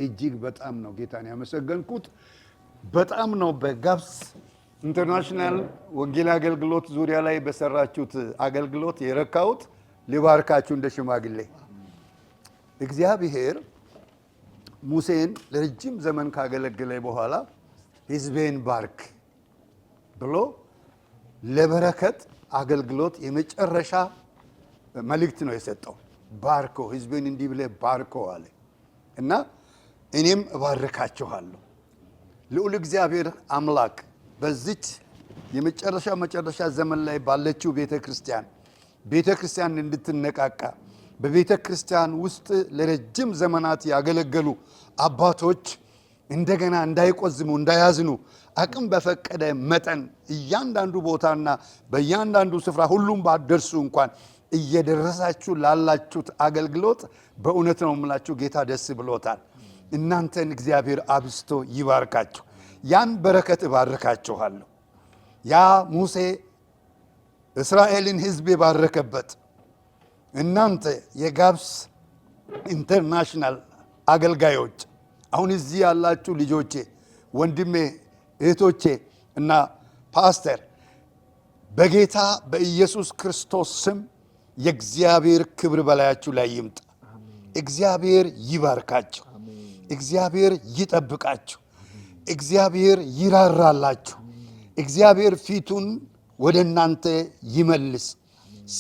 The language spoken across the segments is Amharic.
እጅግ በጣም ነው ጌታን ያመሰገንኩት። በጣም ነው በጋብስ ኢንተርናሽናል ወንጌል አገልግሎት ዙሪያ ላይ በሰራችሁት አገልግሎት የረካሁት። ሊባርካችሁ እንደ ሽማግሌ። እግዚአብሔር ሙሴን ለረጅም ዘመን ካገለገለ በኋላ ሕዝቤን ባርክ ብሎ ለበረከት አገልግሎት የመጨረሻ መልእክት ነው የሰጠው። ባርኮ ሕዝቤን እንዲህ ብለህ ባርኮ አለ እና እኔም እባርካችኋለሁ። ልዑል እግዚአብሔር አምላክ በዚች የመጨረሻ ዘመን ላይ ባለችው ቤተክርስቲያን እንድትነቃቃ በቤተክርስቲያን ውስጥ ለረጅም ዘመናት ያገለገሉ አባቶች እንደገና እንዳይቆዝሙ እንዳያዝኑ አቅም በፈቀደ መጠን እያንዳንዱ ቦታና በእያንዳንዱ ስፍራ ሁሉም ባደርሱ እንኳን እየደረሳችሁ ላላችሁት አገልግሎት በእውነት ነው የምላችሁ ጌታ ደስ ብሎታል። እናንተን እግዚአብሔር አብስቶ ይባርካችሁ። ያን በረከት እባርካችኋለሁ። ያ ሙሴ እስራኤልን ሕዝብ የባረከበት እናንተ የጋብስ ኢንተርናሽናል አገልጋዮች አሁን እዚህ ያላችሁ ልጆቼ፣ ወንድሜ፣ እህቶቼ እና ፓስተር በጌታ በኢየሱስ ክርስቶስ ስም የእግዚአብሔር ክብር በላያችሁ ላይ ይምጣ። እግዚአብሔር ይባርካችሁ። እግዚአብሔር ይጠብቃችሁ። እግዚአብሔር ይራራላችሁ። እግዚአብሔር ፊቱን ወደ እናንተ ይመልስ፣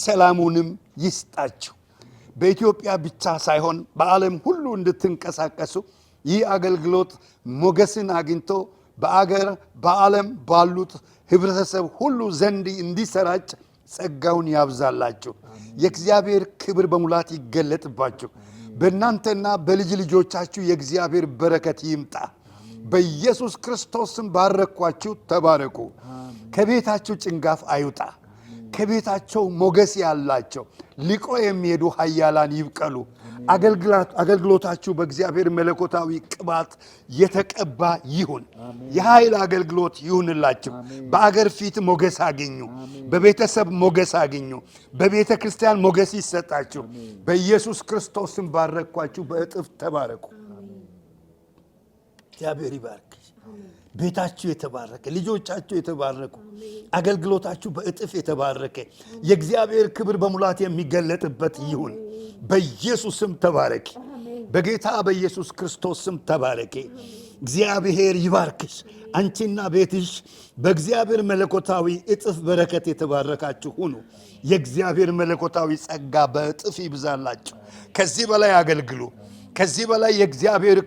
ሰላሙንም ይስጣችሁ። በኢትዮጵያ ብቻ ሳይሆን በዓለም ሁሉ እንድትንቀሳቀሱ ይህ አገልግሎት ሞገስን አግኝቶ በአገር በዓለም ባሉት ህብረተሰብ ሁሉ ዘንድ እንዲሰራጭ ጸጋውን ያብዛላችሁ። የእግዚአብሔር ክብር በሙላት ይገለጥባችሁ። በእናንተና በልጅ ልጆቻችሁ የእግዚአብሔር በረከት ይምጣ። በኢየሱስ ክርስቶስም ባረኳችሁ። ተባረኩ። ከቤታችሁ ጭንጋፍ አይውጣ። ከቤታቸው ሞገስ ያላቸው ሊቆ የሚሄዱ ኃያላን ይብቀሉ። አገልግሎታችሁ በእግዚአብሔር መለኮታዊ ቅባት የተቀባ ይሁን። የኃይል አገልግሎት ይሁንላችሁ። በአገር ፊት ሞገስ አግኙ። በቤተሰብ ሞገስ አግኙ። በቤተ ክርስቲያን ሞገስ ይሰጣችሁ። በኢየሱስ ክርስቶስም ባረኳችሁ። በእጥፍ ተባረኩ። እግዚአብሔር ይባርክ። ቤታችሁ የተባረከ፣ ልጆቻችሁ የተባረኩ፣ አገልግሎታችሁ በእጥፍ የተባረከ፣ የእግዚአብሔር ክብር በሙላት የሚገለጥበት ይሁን። በኢየሱስም ተባረኪ። በጌታ በኢየሱስ ክርስቶስ ስም ተባረኪ። እግዚአብሔር ይባርክሽ። አንቺና ቤትሽ በእግዚአብሔር መለኮታዊ እጥፍ በረከት የተባረካችሁ ሁኑ። የእግዚአብሔር መለኮታዊ ጸጋ በእጥፍ ይብዛላችሁ። ከዚህ በላይ አገልግሉ። ከዚህ በላይ የእግዚአብሔር